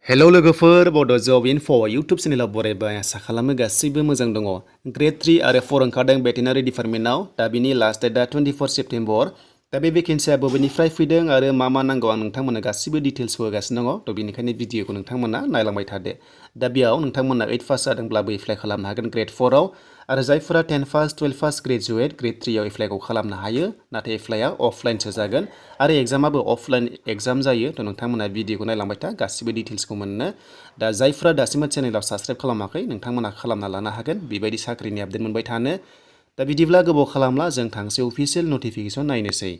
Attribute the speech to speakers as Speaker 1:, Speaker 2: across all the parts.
Speaker 1: Hello लोगोफोर बड' जब info YouTube चेनेलाव बरायबाय आसा खालामो गासैबो मोजां दङ। ग्रेड 3 आरो 4 ओंखारदों भेटेनारि डिपार्टमेन्टआव दा बिनि लास्ट डेटआ 24 सेप्तेम्बर। दा बे भेकेन्सिया बबेनिफ्राय फैदों आरो मा नांगौ आं नोंथांमोननो गासिबो डिटेल्स होगासिनो दङ। थ' बेनिखायनो भिडिअखौ नोंथांमोना नायलांबाय थादो। दा बेयाव नोंथांमोना 8 पास जादोंब्लाबो एप्लाइ खालामनो हागोन ग्रेड 4 आव आरो जायफोरा 10 पास 12 पास ग्रेजुवेट ग्रेड 3 आव एप्लाइखौ खालामनो हायो। नाथाय एप्लाइआ अफलाइनसो जागोन आरो एग्जामाबो अफलाइन एग्जाम जायो। थ' नोंथांमोना भिडिअखौ नायलांबाय था गासिबो डिटेल्सखौ मोननो। दा जायफोरा दासिमबो चेनेलाव साबस्क्राइब खालामाखै नोंथांमोना खालामना लानो हागोन बेबायदि साख्रिनि आपडेट मोनबाय थानो। दा बिदिब्ला गोबाव खालामला जों थांसै अफिसियेल नटिफिकेसन नायनोसै।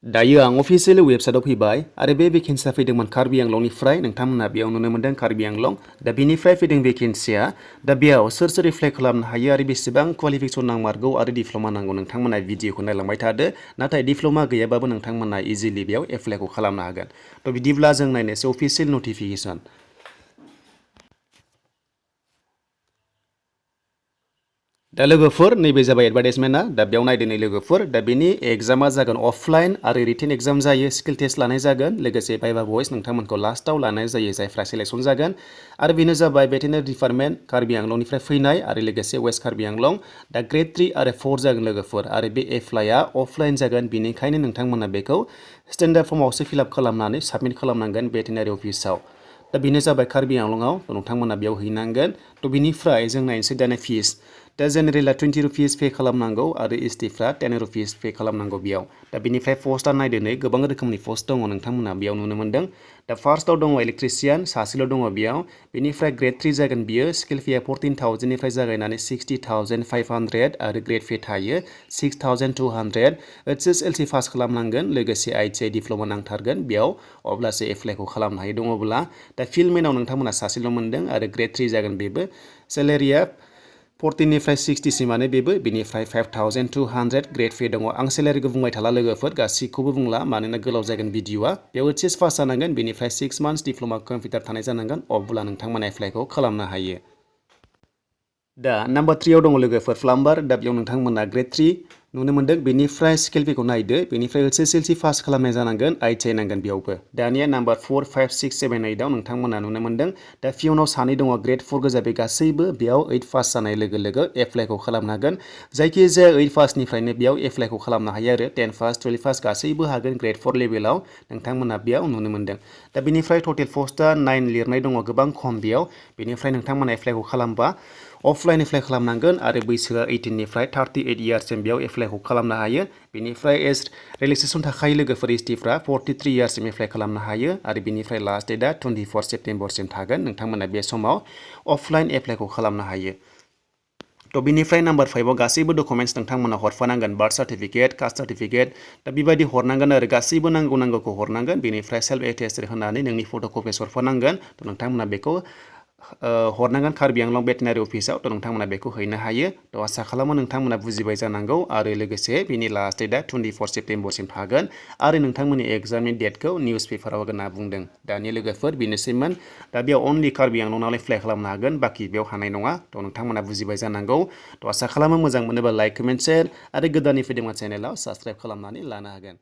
Speaker 1: दायो आं अफिसियेल वेबसाइटआव फैबाय आरो बे भेकेन्सिया फैदोंमोन कार्बि आंलंनिफ्राय। नोंथांमोना बेयाव नुनो मोनदों कार्बि आंलं। दा बेनिफ्राय फैदों भेकेन्सिया। दा बेयाव सोर एप्लाइ खालामनो हायो आरो बेसेबां क्वालिफिकेसन नांमारगौ आरो डिप्ल'मा नांगौ नोंथांमोना भिडिअखौ नायलांबाय थादो। नाथाय डिप्ल'मा गैयाबाबो नोंथांमोना इजिलि बेयाव एप्लाइखौ खालामनो हागोन। थ' बिदिब्ला जों नायनोसै अफिसियेल नटिफिकेसन। दा लोगोफोर नैबे जाबाय एडभार्टाइजमेन्टआ। दा बेयाव नायदो नै लोगोफोर। दा बेनि एग्जामा जागोन अफलाइन आरो रिटेन एग्जाम जायो, स्किल टेस्ट लानाय जागोन, लोगोसे भाइभा भइस नोंथांमोनखौ लास्टआव लानाय जायो जायफ्रा सिलेक्सन जागोन। आरो बेनो जाबाय भेटेनारि डिपार्टमेन्ट कार्बि आंलंनिफ्राय फैनाय आरो लोगोसे वेस्ट कार्बि आंलं। दा ग्रेड 3 आरो 4 जागोन लोगोफोर आरो बे एप्लाइआ अफलाइन जागोन। बेनिखायनो नोंथांमोना बेखौ स्टेन्डार्ड फर्मावसो फिलआप खालामनानै साबमिट खालामनांगोन भेटेनारि अफिसाव। दा बेनो जाबाय कार्बि आंलंआव। नोंथांमोना बेयाव हैनांगोन। थ' बिनिफ्राय जों नायनोसै दाना फिस। दा जेनेरेला 20 रुपिस पे खालामनांगौ आरो एसटिफ्रा 10 रुपिस पे खालामनांगौ बेयाव। दा बेनिफ्राय पस्टआ नायदो नै गोबां रोखोमनि पस्ट दङ नोंथांमोना बेयाव नुनो मोन्दों। दा फार्स्टआव दङ इलेक्ट्रिशियान सासेल' दङ बेयाव। बेनिफ्राय ग्रेड 3 जागोन बियो। स्किल फेया 14,000निफ्राय जागायनानै 60,500 आरो ग्रेड पे थायो 6,200। HSLC पास खालामनांगोन लोगोसे ITI डिप्ल'मा नांथारगोन बेयाव अब्लासो एप्लाइखौ खालामनो हायो दङब्ला। दा फिल्डमेनाव नोंथांमोना सासेल' मोन्दों आरो ग्रेड 3 जागोन बेबो। सेलेरिया 14निफ्राय 60सिमानो बेबो। बेनिफ्राय 5,200 ग्रेड पे दङ। आं सेलेरिखौ बुंबाय थाला लोगोफोर गासैखौबो बुंला मानोना गोलाव जागोन भिडिअआ। बेयाव HS पास जानांगोन बेनिफ्राय 6 मान्थ्स डिप्ल'मा कम्पिउटार थानाय जानांगोन अब्ला नोंथांमोना एप्लाइखौ खालामनो हायो। दा नाम्बार 3आव दङ लोगोफोर प्लाम्बार। दा बेयाव नोंथांमोना ग्रेड 3 नुनो मोन्दों। बेनिफ्राय स्किल पेखौ नायदो। बेनिफ्राय HSLC पास खालामनाय जानांगोन ITI नांगोन बेयावबो। दानिया नाम्बार 4, 5, 6, 7, 8आव नोंथांमोना नुनो मोन्दों। दा पिउनाव सानै दङ ग्रेड 4 गोजा बे गासैबो बेयाव 8 पास जानाय लोगो लोगो एप्लाइखौ खालामनो हागोन। जायखिजाया 8 पासनिफ्रायनो बेयाव एप्लाइखौ खालामनो हायो आरो 10 पास 12 पास गासैबो हागोन ग्रेड 4 लेभेलाव नोंथांमोना बेयाव नुनो मोन्दों। दा बेनिफ्राय टटेल पस्टआ 9 लिरनाय दङ गोबां खम बेयाव। बेनिफ्राय नोंथांमोना एप्लाइखौ खालामबा अफलाइन एप्लाइ खालामनांगोन आरो बैसोआ 18निफ्राय 38 इयार्ससिम बेयाव एप्लाइखौ खालामनो हायो। बेनिफ्राय एज रिलेक्सेसन थाखायो लोगोफोर एसटिफ्रा 43 इयार्ससिम एप्लाइ खालामनो हायो आरो बेनिफ्राय लास्ट डेटआ 24 सेप्तेम्बरसिम थागोन। नोंथांमोना बे समाव अफलाइन एप्लाइखौ खालामनो हायो। थ' बिनिफ्राय नाम्बार 5आव गासैबो डकुमेन्ट्स नोंथांमोना हरफानांगोन बार्थ सार्टिफिकेट कास्ट सार्टिफिकेट दा बेबायदि हरनांगोन आरो गासैबो नांगौखौ हरनांगोन। बेनिफ्राय सेल्फ एटेस्टेड होनानै नोंनि फट' कपिस हरफानांगोन। थ' नोंथांमोना बेखौ हरनांगोन कार्बि आंलं भेटेनारि अफिसाव। थ' नोंथांमोना बेखौ हैनो हायो। थ' आसा खालामो नोंथांमोना बुजिबाय जानांगौ आरो लोगोसे बिनि लास्ट डेटआ 24 सेप्तेम्बरसिम थागोन आरो नोंथांमोननि एग्जामनि डेटखौ निउस पेपाराव होना बुंदों। दानि लोगोफोर बेनोसैमोन। दा बेयाव अनलि कार्बि आंलंआवल' एप्लाइ खालामनो हागोन बाखि बेयाव हानाय नङा। थ' नोंथांमोना बुजिबाय जानांगौ। थ' आसा खालामो मोजां मोनोबा लाइक कमेन्ट शेयार आरो गोदाननि फैदोंबा चेनेलाव साबस्क्राइब खालामनानै लानो हागोन।